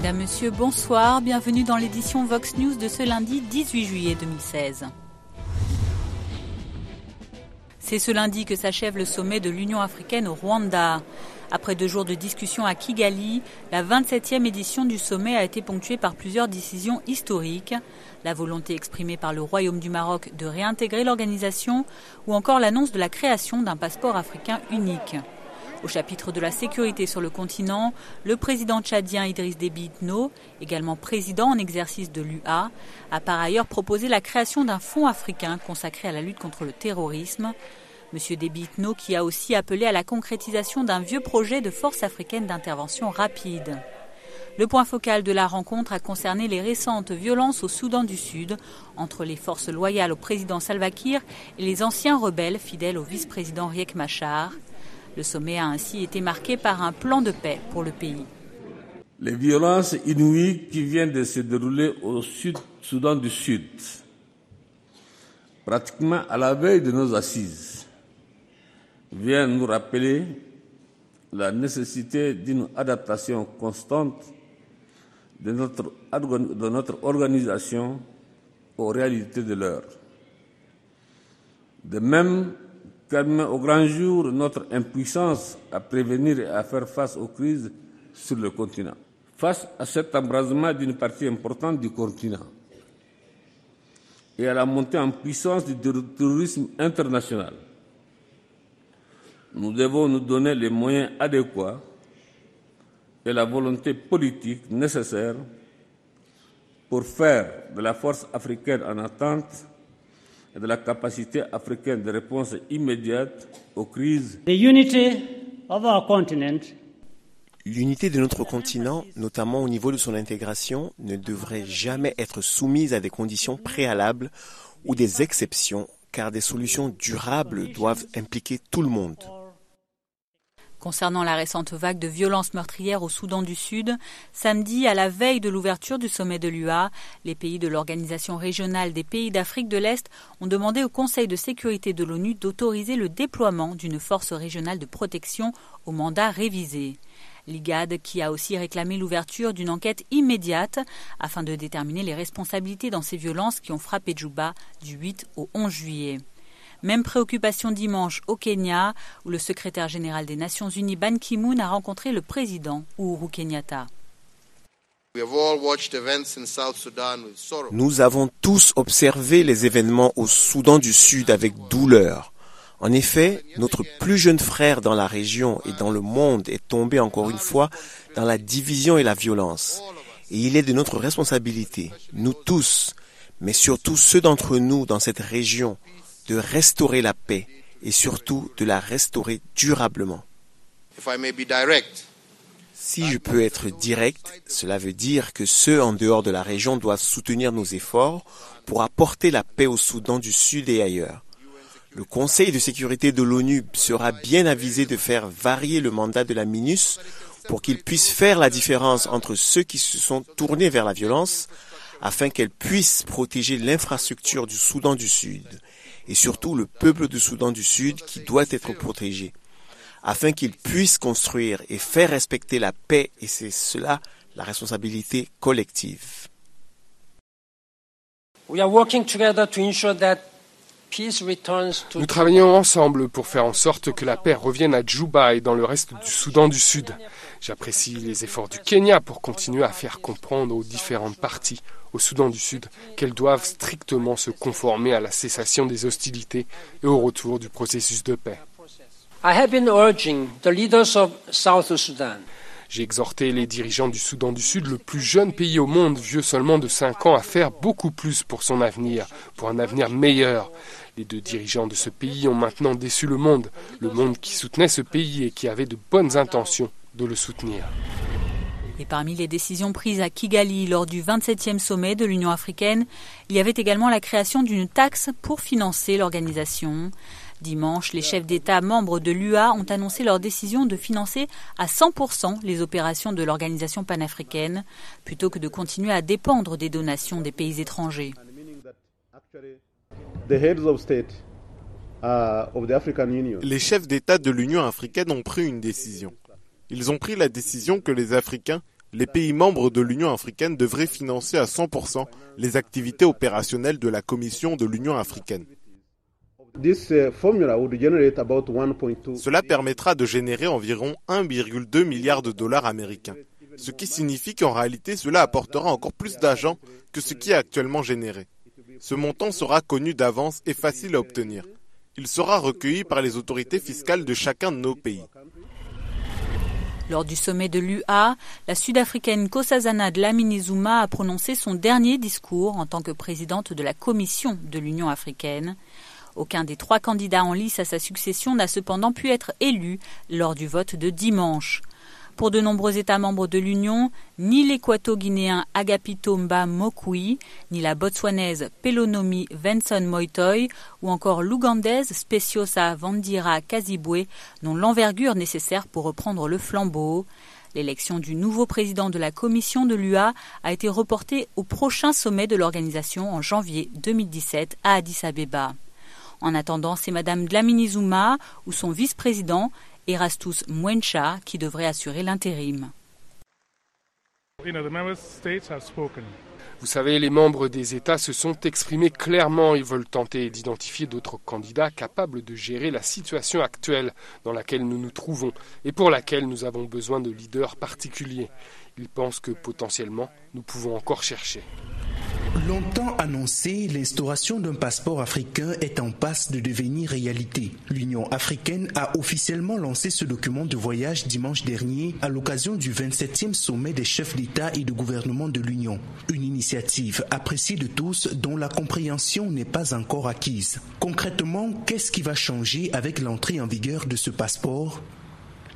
Mesdames, Messieurs, bonsoir. Bienvenue dans l'édition Vox News de ce lundi 18 juillet 2016. C'est ce lundi que s'achève le sommet de l'Union africaine au Rwanda. Après 2 jours de discussion à Kigali, la 27e édition du sommet a été ponctuée par plusieurs décisions historiques. La volonté exprimée par le Royaume du Maroc de réintégrer l'organisation ou encore l'annonce de la création d'un passeport africain unique. Au chapitre de la sécurité sur le continent, le président tchadien Idriss Déby Itno, également président en exercice de l'UA, a par ailleurs proposé la création d'un fonds africain consacré à la lutte contre le terrorisme. M. Déby Itno qui a aussi appelé à la concrétisation d'un vieux projet de force africaine d'intervention rapide. Le point focal de la rencontre a concerné les récentes violences au Soudan du Sud entre les forces loyales au président Salva Kiir et les anciens rebelles fidèles au vice-président Riek Machar. Le sommet a ainsi été marqué par un plan de paix pour le pays. Les violences inouïes qui viennent de se dérouler au Soudan du Sud, pratiquement à la veille de nos assises, viennent nous rappeler la nécessité d'une adaptation constante de notre organisation aux réalités de l'heure. De même, met au grand jour notre impuissance à prévenir et à faire face aux crises sur le continent. Face à cet embrasement d'une partie importante du continent et à la montée en puissance du terrorisme international, nous devons nous donner les moyens adéquats et la volonté politique nécessaire pour faire de la force africaine en attente et de la capacité africaine de réponse immédiate aux crises. L'unité de notre continent, notamment au niveau de son intégration, ne devrait jamais être soumise à des conditions préalables ou des exceptions, car des solutions durables doivent impliquer tout le monde. Concernant la récente vague de violences meurtrières au Soudan du Sud, samedi, à la veille de l'ouverture du sommet de l'UA, les pays de l'Organisation régionale des pays d'Afrique de l'Est ont demandé au Conseil de sécurité de l'ONU d'autoriser le déploiement d'une force régionale de protection au mandat révisé. L'IGAD qui a aussi réclamé l'ouverture d'une enquête immédiate afin de déterminer les responsabilités dans ces violences qui ont frappé Djouba du 8 au 11 juillet. Même préoccupation dimanche au Kenya, où le secrétaire général des Nations Unies Ban Ki-moon a rencontré le président Uhuru Kenyatta. Nous avons tous observé les événements au Soudan du Sud avec douleur. En effet, notre plus jeune frère dans la région et dans le monde est tombé encore une fois dans la division et la violence. Et il est de notre responsabilité, nous tous, mais surtout ceux d'entre nous dans cette région, de restaurer la paix et surtout de la restaurer durablement. Si je peux être direct, cela veut dire que ceux en dehors de la région doivent soutenir nos efforts pour apporter la paix au Soudan du Sud et ailleurs. Le Conseil de sécurité de l'ONU sera bien avisé de faire varier le mandat de la MINUS pour qu'il puisse faire la différence entre ceux qui se sont tournés vers la violence afin qu'elle puisse protéger l'infrastructure du Soudan du Sud et surtout le peuple du Soudan du Sud qui doit être protégé, afin qu'il puisse construire et faire respecter la paix, et c'est cela la responsabilité collective. Nous travaillons ensemble pour faire en sorte que la paix revienne à Djouba et dans le reste du Soudan du Sud. J'apprécie les efforts du Kenya pour continuer à faire comprendre aux différentes parties au Soudan du Sud qu'elles doivent strictement se conformer à la cessation des hostilités et au retour du processus de paix. J'ai exhorté les dirigeants du Soudan du Sud, le plus jeune pays au monde, vieux seulement de 5 ans, à faire beaucoup plus pour son avenir, pour un avenir meilleur. Les 2 dirigeants de ce pays ont maintenant déçu le monde qui soutenait ce pays et qui avait de bonnes intentions de le soutenir. Et parmi les décisions prises à Kigali lors du 27e sommet de l'Union africaine, il y avait également la création d'une taxe pour financer l'organisation. Dimanche, les chefs d'État membres de l'UA ont annoncé leur décision de financer à 100% les opérations de l'organisation panafricaine, plutôt que de continuer à dépendre des donations des pays étrangers. Les chefs d'État de l'Union africaine ont pris une décision. Ils ont pris la décision que les Africains les pays membres de l'Union africaine devraient financer à 100% les activités opérationnelles de la Commission de l'Union africaine. Cela permettra de générer environ 1,2 milliard de dollars américains, ce qui signifie qu'en réalité cela apportera encore plus d'argent que ce qui est actuellement généré. Ce montant sera connu d'avance et facile à obtenir. Il sera recueilli par les autorités fiscales de chacun de nos pays. Lors du sommet de l'UA, la Sud-Africaine Nkosazana Dlamini-Zuma a prononcé son dernier discours en tant que présidente de la Commission de l'Union africaine. Aucun des 3 candidats en lice à sa succession n'a cependant pu être élu lors du vote de dimanche. Pour de nombreux États membres de l'Union, ni l'équato-guinéen Agapito Mba Mokoui, ni la botswanaise Pelonomi Venson Moitoi ou encore l'ougandaise Speciosa Vandira Kazibwe n'ont l'envergure nécessaire pour reprendre le flambeau. L'élection du nouveau président de la commission de l'UA a été reportée au prochain sommet de l'organisation en janvier 2017 à Addis Abeba. En attendant, c'est Madame Dlamini-Zuma ou son vice-président, Erastus Mwencha, qui devrait assurer l'intérim. Vous savez, les membres des États se sont exprimés clairement. Ils veulent tenter d'identifier d'autres candidats capables de gérer la situation actuelle dans laquelle nous nous trouvons et pour laquelle nous avons besoin de leaders particuliers. Ils pensent que potentiellement, nous pouvons encore chercher. Longtemps annoncé, l'instauration d'un passeport africain est en passe de devenir réalité. L'Union africaine a officiellement lancé ce document de voyage dimanche dernier à l'occasion du 27e sommet des chefs d'État et de gouvernement de l'Union. Une initiative appréciée de tous dont la compréhension n'est pas encore acquise. Concrètement, qu'est-ce qui va changer avec l'entrée en vigueur de ce passeport ?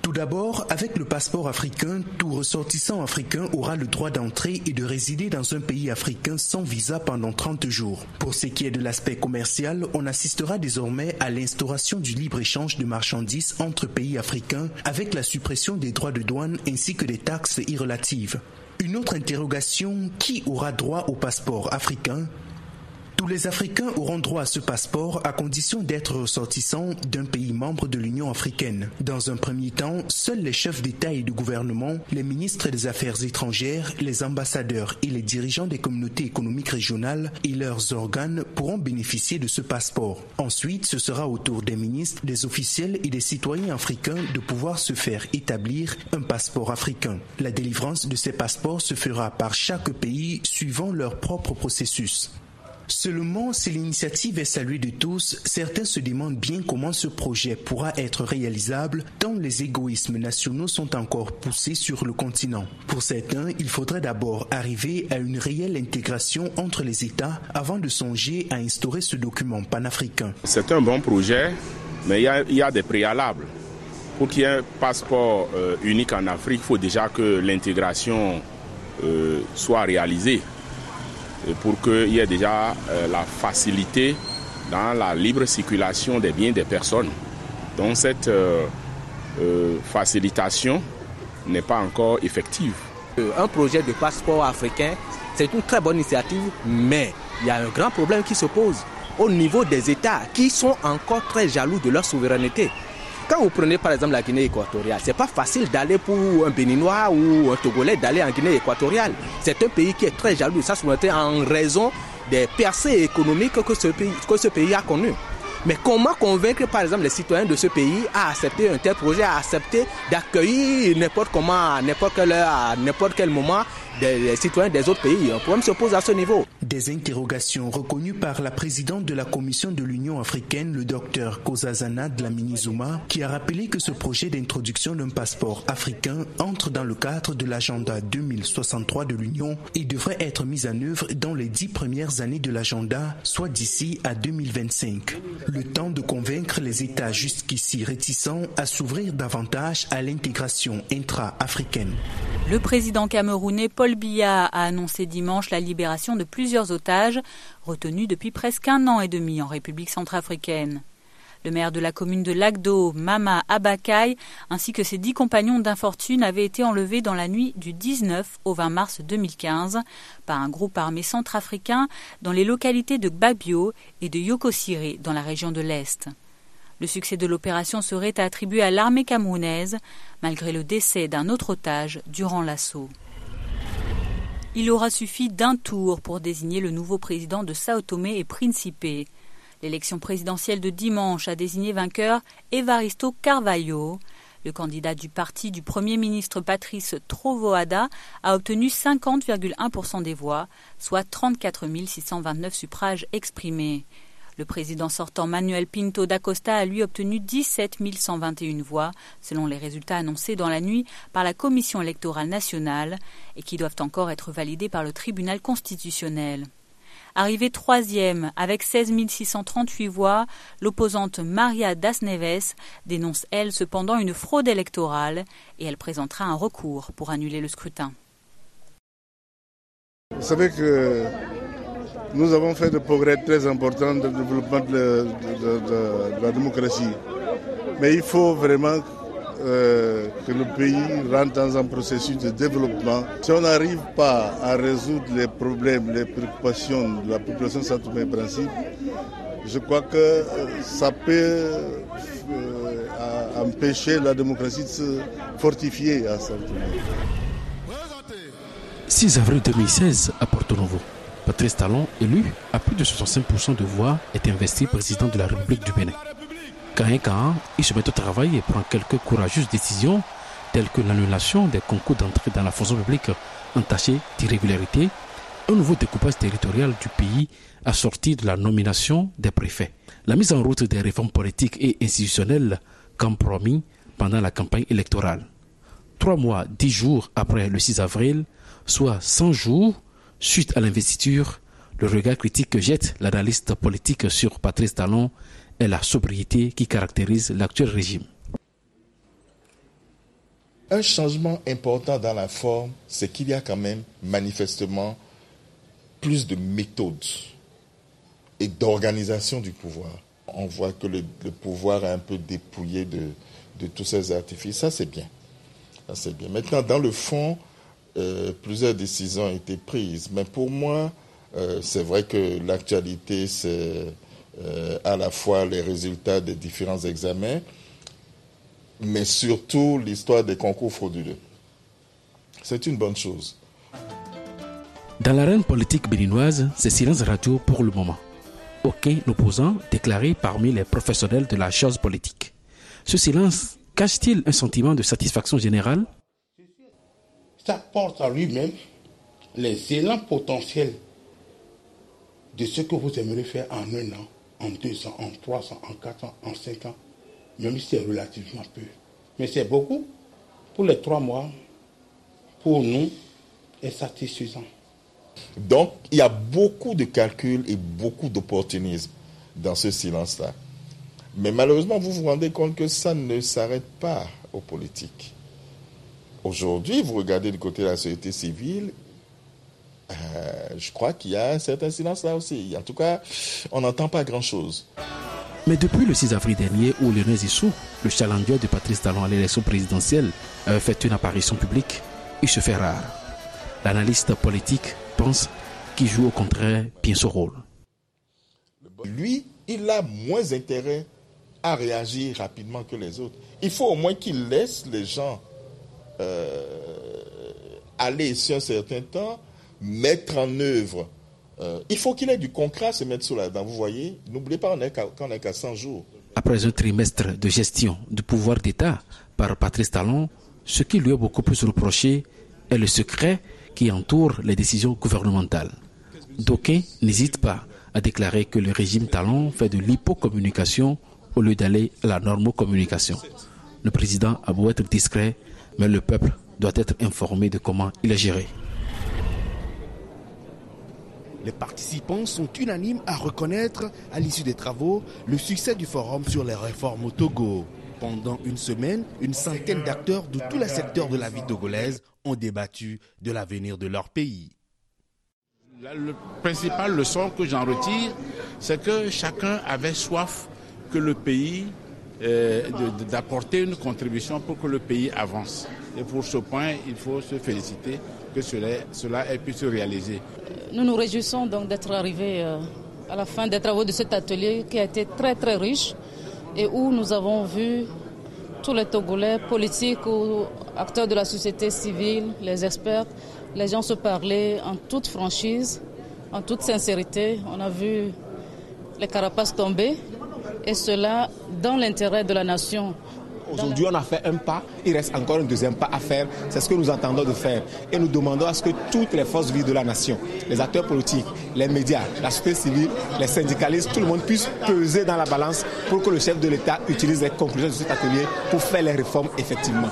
Tout d'abord, avec le passeport africain, tout ressortissant africain aura le droit d'entrer et de résider dans un pays africain sans visa pendant 30 jours. Pour ce qui est de l'aspect commercial, on assistera désormais à l'instauration du libre-échange de marchandises entre pays africains avec la suppression des droits de douane ainsi que des taxes y relatives. Une autre interrogation, qui aura droit au passeport africain ? Tous les Africains auront droit à ce passeport à condition d'être ressortissants d'un pays membre de l'Union africaine. Dans un premier temps, seuls les chefs d'État et de gouvernement, les ministres des Affaires étrangères, les ambassadeurs et les dirigeants des communautés économiques régionales et leurs organes pourront bénéficier de ce passeport. Ensuite, ce sera au tour des ministres, des officiels et des citoyens africains de pouvoir se faire établir un passeport africain. La délivrance de ces passeports se fera par chaque pays suivant leur propre processus. Seulement, si l'initiative est saluée de tous, certains se demandent bien comment ce projet pourra être réalisable tant les égoïsmes nationaux sont encore poussés sur le continent. Pour certains, il faudrait d'abord arriver à une réelle intégration entre les États avant de songer à instaurer ce document panafricain. C'est un bon projet, mais il y a des préalables. Pour qu'il y ait un passeport unique en Afrique, il faut déjà que l'intégration soit réalisée. Pour qu'il y ait déjà la facilité dans la libre circulation des biens des personnes. Donc cette facilitation n'est pas encore effective. Un projet de passeport africain, c'est une très bonne initiative, mais il y a un grand problème qui se pose au niveau des États qui sont encore très jaloux de leur souveraineté. Quand vous prenez par exemple la Guinée équatoriale, c'est pas facile d'aller pour un Béninois ou un Togolais d'aller en Guinée équatoriale. C'est un pays qui est très jaloux de sa souveraineté en raison des percées économiques que ce pays a connues. Mais comment convaincre par exemple les citoyens de ce pays à accepter un tel projet, à accepter d'accueillir n'importe comment, à n'importe quel moment des citoyens des autres pays? Un problème se pose à ce niveau. Des interrogations reconnues par la présidente de la Commission de l'Union africaine, le Dr Nkosazana Dlamini-Zuma, qui a rappelé que ce projet d'introduction d'un passeport africain entre dans le cadre de l'agenda 2063 de l'Union et devrait être mis en œuvre dans les 10 premières années de l'agenda, soit d'ici à 2025. Le temps de convaincre les États jusqu'ici réticents à s'ouvrir davantage à l'intégration intra-africaine. Le président camerounais Paul Biya a annoncé dimanche la libération de plusieurs otages retenus depuis presque 1 an et demi en République centrafricaine. Le maire de la commune de Lagdo, Mama Abakaï, ainsi que ses 10 compagnons d'infortune avaient été enlevés dans la nuit du 19 au 20 mars 2015 par un groupe armé centrafricain dans les localités de Gbabio et de Yokosiré dans la région de l'Est. Le succès de l'opération serait attribué à l'armée camerounaise, malgré le décès d'un autre otage durant l'assaut. Il aura suffi d'un tour pour désigner le nouveau président de Sao Tomé et Principe. L'élection présidentielle de dimanche a désigné vainqueur Evaristo Carvalho. Le candidat du parti du Premier ministre Patrice Trovoada a obtenu 50,1% des voix, soit 34 629 suffrages exprimés. Le président sortant Manuel Pinto da Costa a lui obtenu 17 121 voix, selon les résultats annoncés dans la nuit par la Commission électorale nationale et qui doivent encore être validés par le tribunal constitutionnel. Arrivée troisième avec 16 638 voix, l'opposante Maria das Neves dénonce, elle, cependant une fraude électorale et elle présentera un recours pour annuler le scrutin. Vous savez que nous avons fait des progrès très importants dans le développement de la démocratie. Mais il faut vraiment que le pays rentre dans un processus de développement. Si on n'arrive pas à résoudre les problèmes, les préoccupations de la population Sao Tomé et Principe, je crois que ça peut empêcher la démocratie de se fortifier à Sao Tomé. 6 avril 2016 à Porto Novo. Patrice Talon, élu à plus de 65% de voix, est investi président de la République du Bénin. Quand il se met au travail et prend quelques courageuses décisions, telles que l'annulation des concours d'entrée dans la fonction publique entachés d'irrégularités, un nouveau découpage territorial du pays assorti de la nomination des préfets, la mise en route des réformes politiques et institutionnelles comme promis pendant la campagne électorale. 3 mois, 10 jours après le 6 avril, soit 100 jours, suite à l'investiture, le regard critique que jette l'analyste politique sur Patrice Talon est la sobriété qui caractérise l'actuel régime. Un changement important dans la forme, c'est qu'il y a quand même manifestement plus de méthodes et d'organisation du pouvoir. On voit que le pouvoir est un peu dépouillé de tous ces artifices. Ça, c'est bien. Maintenant, dans le fond, plusieurs décisions ont été prises. Mais pour moi, c'est vrai que l'actualité, c'est à la fois les résultats des différents examens, mais surtout l'histoire des concours frauduleux. C'est une bonne chose. Dans l'arène politique béninoise, c'est silence radio pour le moment. Aucun opposant déclaré parmi les professionnels de la chose politique. Ce silence cache-t-il un sentiment de satisfaction générale? Ça porte à lui-même les élans potentiels de ce que vous aimeriez faire en 1 an, en 2 ans, en 3 ans, en 4 ans, en 5 ans, même si c'est relativement peu. Mais c'est beaucoup. Pour les 3 mois, pour nous, est satisfaisant. Donc, il y a beaucoup de calculs et beaucoup d'opportunisme dans ce silence-là. Mais malheureusement, vous vous rendez compte que ça ne s'arrête pas aux politiques. Aujourd'hui, vous regardez du côté de la société civile, je crois qu'il y a un certain silence là aussi. En tout cas, on n'entend pas grand-chose. Mais depuis le 6 avril dernier, où Lionel Issou, le challenger de Patrice Talon à l'élection présidentielle, avait fait une apparition publique, il se fait rare. L'analyste politique pense qu'il joue au contraire bien son rôle. Lui, il a moins intérêt à réagir rapidement que les autres. Il faut au moins qu'il laisse les gens aller sur un certain temps, mettre en œuvre. Il faut qu'il ait du concret à se mettre sous la dent. Vous voyez, n'oubliez pas qu'on n'est qu'à 100 jours. Après un trimestre de gestion du pouvoir d'État par Patrice Talon, ce qui lui est beaucoup plus reproché est le secret qui entoure les décisions gouvernementales. D'aucuns n'hésitent pas à déclarer que le régime Talon fait de l'hypocommunication au lieu d'aller à la normocommunication. Le président a beau être discret, mais le peuple doit être informé de comment il est géré. Les participants sont unanimes à reconnaître, à l'issue des travaux, le succès du forum sur les réformes au Togo. Pendant une semaine, une centaine d'acteurs de tous les secteurs de la vie togolaise ont débattu de l'avenir de leur pays. La principale leçon que j'en retire, c'est que chacun avait soif que le pays, d'apporter une contribution pour que le pays avance. Et pour ce point, il faut se féliciter que cela ait pu se réaliser. Nous nous réjouissons donc d'être arrivés à la fin des travaux de cet atelier qui a été très très riche et où nous avons vu tous les Togolais, politiques ou acteurs de la société civile, les experts, les gens se parlaient en toute franchise, en toute sincérité. On a vu les carapaces tomber et cela dans l'intérêt de la nation. Aujourd'hui, on a fait un pas, il reste encore un deuxième pas à faire. C'est ce que nous entendons de faire. Et nous demandons à ce que toutes les forces vives de la nation, les acteurs politiques, les médias, la société civile, les syndicalistes, tout le monde puisse peser dans la balance pour que le chef de l'État utilise les conclusions de cet atelier pour faire les réformes effectivement.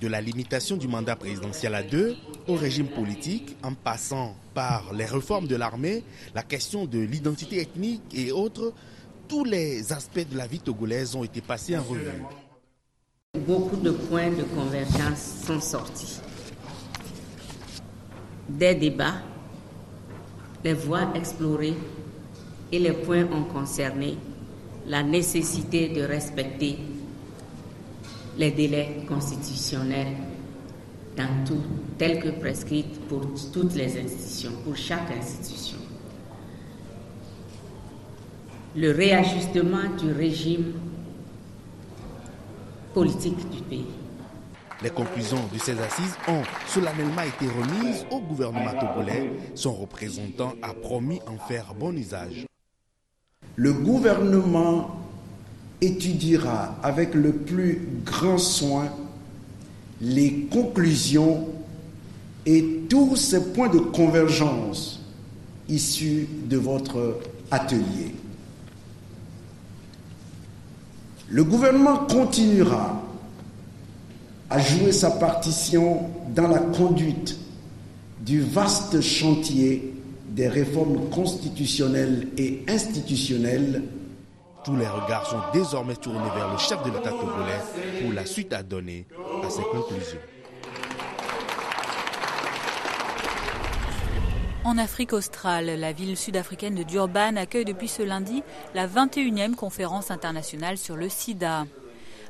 De la limitation du mandat présidentiel à 2 au régime politique, en passant par les réformes de l'armée, la question de l'identité ethnique et autres, tous les aspects de la vie togolaise ont été passés en revue. Beaucoup de points de convergence sont sortis. Des débats, les voies explorées et les points ont concerné la nécessité de respecter les délais constitutionnels dans tout, tels que prescrits pour toutes les institutions, pour chaque institution. Le réajustement du régime politique du pays. Les conclusions de ces assises ont solennellement été remises au gouvernement togolais. Son représentant a promis en faire bon usage. Le gouvernement étudiera avec le plus grand soin les conclusions et tous ces points de convergence issus de votre atelier. Le gouvernement continuera à jouer sa partition dans la conduite du vaste chantier des réformes constitutionnelles et institutionnelles. Tous les regards sont désormais tournés vers le chef de l'État togolais pour la suite à donner à ses conclusions. En Afrique australe, la ville sud-africaine de Durban accueille depuis ce lundi la 21e conférence internationale sur le sida.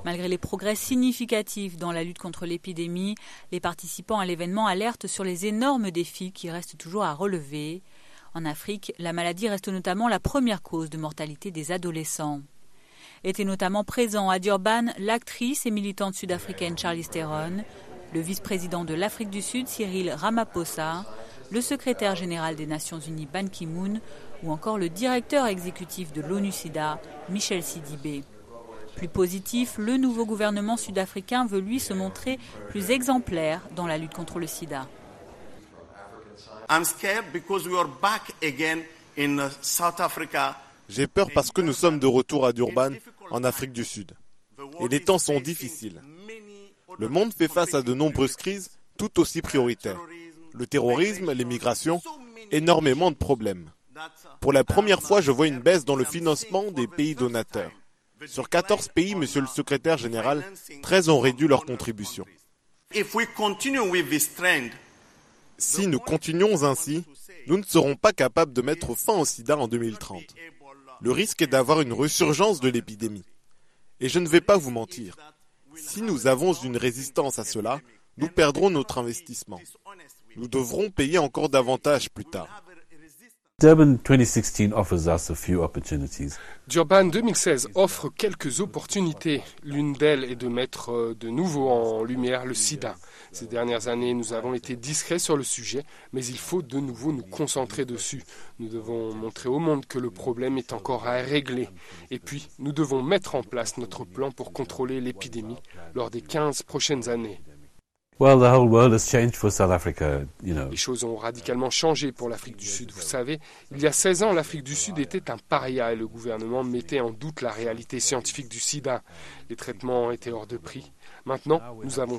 Malgré les progrès significatifs dans la lutte contre l'épidémie, les participants à l'événement alertent sur les énormes défis qui restent toujours à relever. En Afrique, la maladie reste notamment la première cause de mortalité des adolescents. Était notamment présent à Durban l'actrice et militante sud-africaine Charlize Theron, le vice-président de l'Afrique du Sud Cyril Ramaphosa, le secrétaire général des Nations Unies Ban Ki-moon ou encore le directeur exécutif de l'ONU-SIDA, Michel Sidibé. Plus positif, le nouveau gouvernement sud-africain veut lui se montrer plus exemplaire dans la lutte contre le sida. J'ai peur parce que nous sommes de retour à Durban, en Afrique du Sud. Et les temps sont difficiles. Le monde fait face à de nombreuses crises, tout aussi prioritaires. Le terrorisme, les migrations, énormément de problèmes. Pour la première fois, je vois une baisse dans le financement des pays donateurs. Sur 14 pays, monsieur le secrétaire général, 13 ont réduit leur contribution. Si nous continuons ainsi, nous ne serons pas capables de mettre fin au sida en 2030. Le risque est d'avoir une resurgence de l'épidémie. Et je ne vais pas vous mentir. Si nous avons une résistance à cela, nous perdrons notre investissement. Nous devrons payer encore davantage plus tard. Durban 2016 offers us a few opportunities. Durban 2016 offre quelques opportunités. L'une d'elles est de mettre de nouveau en lumière le sida. Ces dernières années, nous avons été discrets sur le sujet, mais il faut de nouveau nous concentrer dessus. Nous devons montrer au monde que le problème est encore à régler. Et puis, nous devons mettre en place notre plan pour contrôler l'épidémie lors des 15 prochaines années. Well, the whole world has changed for South Africa, Les choses ont radicalement changé pour l'Afrique du Sud. Vous savez, il y a 16 ans, l'Afrique du Sud était un paria et le gouvernement mettait en doute la réalité scientifique du sida. Les traitements étaient hors de prix. Maintenant, nous avons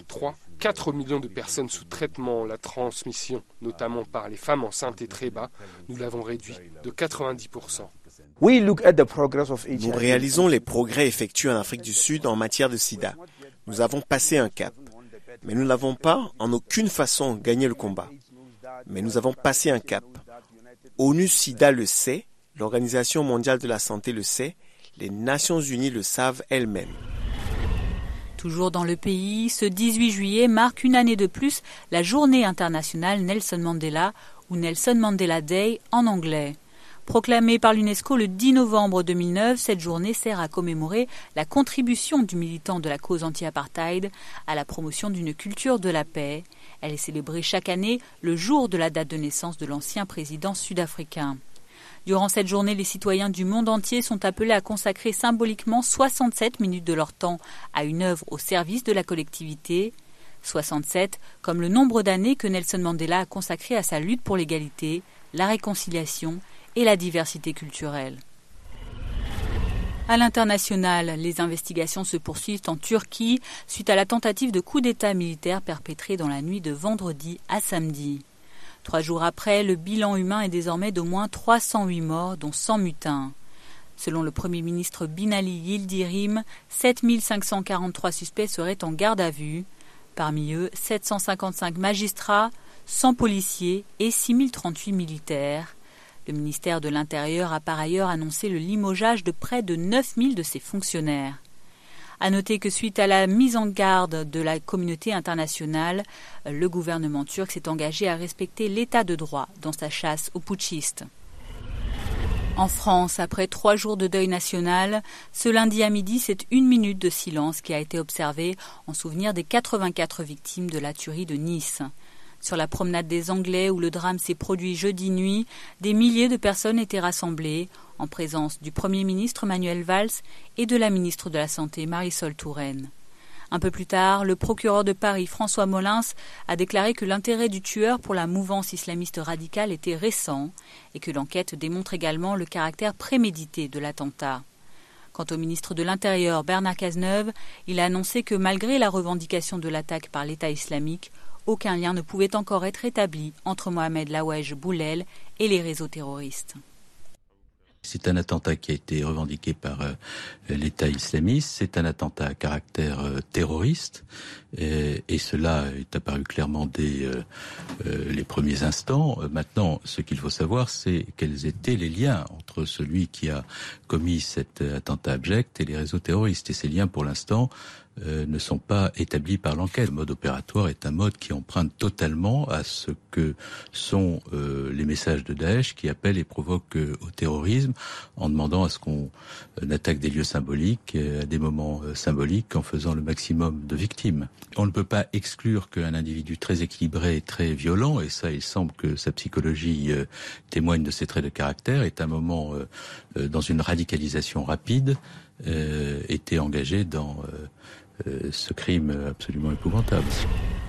4 millions de personnes sous traitement. La transmission, notamment par les femmes enceintes, est très bas. Nous l'avons réduit de 90%. Nous réalisons les progrès effectués en Afrique du Sud en matière de sida. Nous avons passé un cap. Mais nous n'avons pas, en aucune façon, gagné le combat. Mais nous avons passé un cap. ONU-SIDA le sait, l'Organisation mondiale de la santé le sait, les Nations unies le savent elles-mêmes. Toujours dans le pays, ce 18 juillet marque une année de plus la journée internationale Nelson Mandela ou Nelson Mandela Day en anglais. Proclamée par l'UNESCO le 10 novembre 2009, cette journée sert à commémorer la contribution du militant de la cause anti-apartheid à la promotion d'une culture de la paix. Elle est célébrée chaque année le jour de la date de naissance de l'ancien président sud-africain. Durant cette journée, les citoyens du monde entier sont appelés à consacrer symboliquement 67 minutes de leur temps à une œuvre au service de la collectivité. 67 comme le nombre d'années que Nelson Mandela a consacré à sa lutte pour l'égalité, la réconciliation et la diversité culturelle. À l'international, les investigations se poursuivent en Turquie suite à la tentative de coup d'État militaire perpétrée dans la nuit de vendredi à samedi. 3 jours après, le bilan humain est désormais d'au moins 308 morts, dont 100 mutins. Selon le Premier ministre Binali Yildirim, 7543 suspects seraient en garde à vue. Parmi eux, 755 magistrats, 100 policiers et 6038 militaires. Le ministère de l'Intérieur a par ailleurs annoncé le limogeage de près de 9000 de ses fonctionnaires. À noter que suite à la mise en garde de la communauté internationale, le gouvernement turc s'est engagé à respecter l'état de droit dans sa chasse aux putschistes. En France, après 3 jours de deuil national, ce lundi à midi, c'est 1 minute de silence qui a été observée en souvenir des 84 victimes de la tuerie de Nice. Sur la promenade des Anglais où le drame s'est produit jeudi nuit, des milliers de personnes étaient rassemblées en présence du Premier ministre Manuel Valls et de la ministre de la Santé Marisol Touraine. Un peu plus tard, le procureur de Paris François Molins a déclaré que l'intérêt du tueur pour la mouvance islamiste radicale était récent et que l'enquête démontre également le caractère prémédité de l'attentat. Quant au ministre de l'Intérieur Bernard Cazeneuve, il a annoncé que malgré la revendication de l'attaque par l'État islamique, aucun lien ne pouvait encore être établi entre Mohamed Laouedj Boulel et les réseaux terroristes. C'est un attentat qui a été revendiqué par l'État islamiste, c'est un attentat à caractère terroriste, et cela est apparu clairement dès les premiers instants. Maintenant, ce qu'il faut savoir, c'est quels étaient les liens entre celui qui a commis cet attentat abject et les réseaux terroristes. Et ces liens, pour l'instant, ne sont pas établis par l'enquête. Le mode opératoire est un mode qui emprunte totalement à ce que sont les messages de Daesh qui appellent et provoquent au terrorisme en demandant à ce qu'on attaque des lieux symboliques à des moments symboliques en faisant le maximum de victimes. On ne peut pas exclure qu'un individu très équilibré et très violent, et ça il semble que sa psychologie témoigne de ses traits de caractère, est un moment dans une radicalisation rapide, était engagé dans ce crime absolument épouvantable.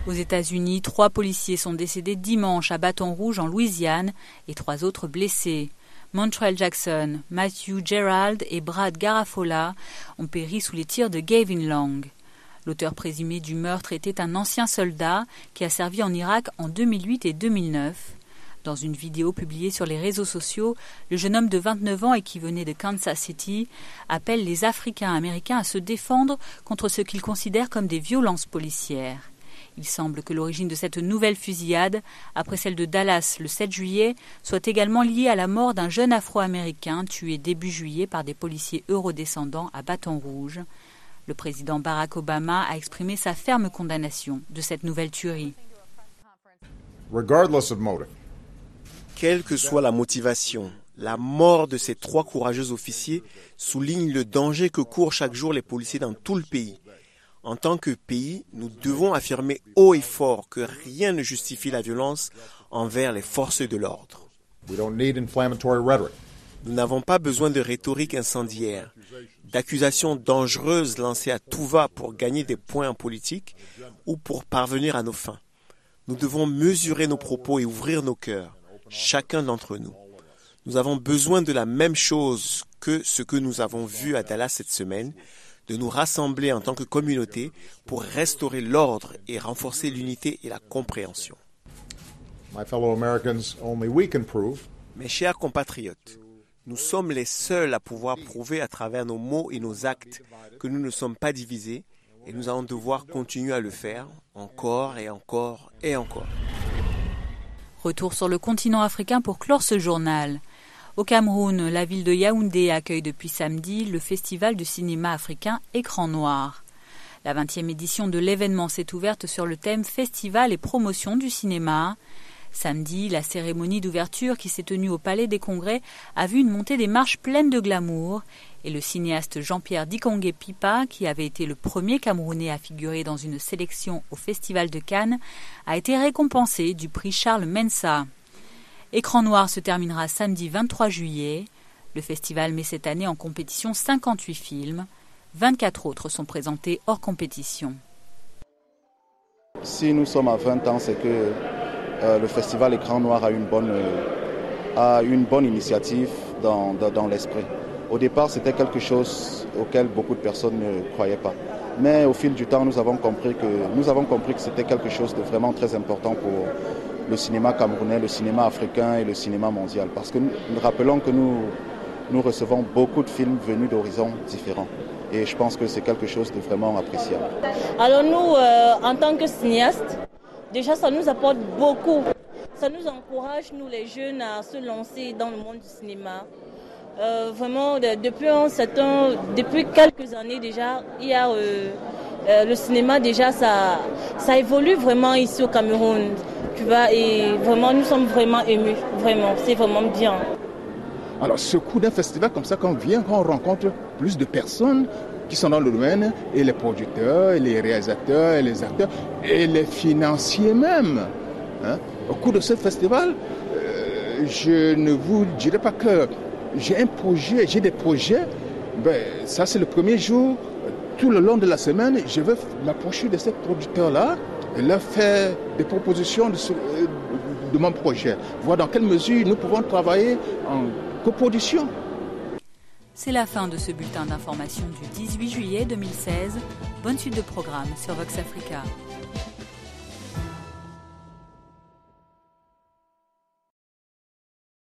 Aux États-Unis, 3 policiers sont décédés dimanche à Baton Rouge en Louisiane et 3 autres blessés. Montrell Jackson, Matthew Gerald et Brad Garafola ont péri sous les tirs de Gavin Long. L'auteur présumé du meurtre était un ancien soldat qui a servi en Irak en 2008 et 2009. Dans une vidéo publiée sur les réseaux sociaux, le jeune homme de 29 ans et qui venait de Kansas City appelle les Africains américains à se défendre contre ce qu'il considère comme des violences policières. Il semble que l'origine de cette nouvelle fusillade, après celle de Dallas le 7 juillet, soit également liée à la mort d'un jeune Afro-Américain tué début juillet par des policiers eurodescendants à Baton Rouge. Le président Barack Obama a exprimé sa ferme condamnation de cette nouvelle tuerie. Regardless of motive. Quelle que soit la motivation, la mort de ces 3 courageux officiers souligne le danger que courent chaque jour les policiers dans tout le pays. En tant que pays, nous devons affirmer haut et fort que rien ne justifie la violence envers les forces de l'ordre. Nous n'avons pas besoin de rhétorique incendiaire, d'accusations dangereuses lancées à tout va pour gagner des points en politique ou pour parvenir à nos fins. Nous devons mesurer nos propos et ouvrir nos cœurs. Chacun d'entre nous. Nous avons besoin de la même chose que ce que nous avons vu à Dallas cette semaine, de nous rassembler en tant que communauté pour restaurer l'ordre et renforcer l'unité et la compréhension. Mes chers compatriotes, nous sommes les seuls à pouvoir prouver à travers nos mots et nos actes que nous ne sommes pas divisés et nous allons devoir continuer à le faire encore et encore et encore. Retour sur le continent africain pour clore ce journal. Au Cameroun, la ville de Yaoundé accueille depuis samedi le festival du cinéma africain Écran Noir. La 20e édition de l'événement s'est ouverte sur le thème Festival et promotion du cinéma. Samedi, la cérémonie d'ouverture qui s'est tenue au Palais des Congrès a vu une montée des marches pleine de glamour et le cinéaste Jean-Pierre Dikongé Pipa, qui avait été le premier Camerounais à figurer dans une sélection au Festival de Cannes, a été récompensé du prix Charles Mensa. Écran noir se terminera samedi 23 juillet. Le festival met cette année en compétition 58 films. 24 autres sont présentés hors compétition. Si nous sommes à 20 ans, c'est que le festival Écran Noir a une bonne initiative dans l'esprit. Au départ, c'était quelque chose auquel beaucoup de personnes ne croyaient pas. Mais au fil du temps, nous avons compris que c'était quelque chose de vraiment très important pour le cinéma camerounais, le cinéma africain et le cinéma mondial. Parce que nous rappelons que nous recevons beaucoup de films venus d'horizons différents. Et je pense que c'est quelque chose de vraiment appréciable. Alors nous, en tant que cinéastes, déjà ça nous apporte beaucoup. Ça nous encourage, nous les jeunes, à se lancer dans le monde du cinéma. Vraiment, depuis quelques années déjà, il y a le cinéma déjà, ça évolue vraiment ici au Cameroun. Tu vois, et vraiment, nous sommes vraiment émus. Vraiment, c'est vraiment bien. Alors, ce coup d'un festival comme ça, quand on rencontre plus de personnes qui sont dans le domaine, et les producteurs, et les réalisateurs, et les acteurs, et les financiers même. Hein. Au cours de ce festival, je ne vous dirai pas que j'ai des projets. Ça, c'est le premier jour. Tout le long de la semaine, je vais m'approcher de ces producteurs-là et leur faire des propositions de mon projet. Voir dans quelle mesure nous pouvons travailler en coproduction. C'est la fin de ce bulletin d'information du 18 juillet 2016. Bonne suite de programme sur Vox Africa.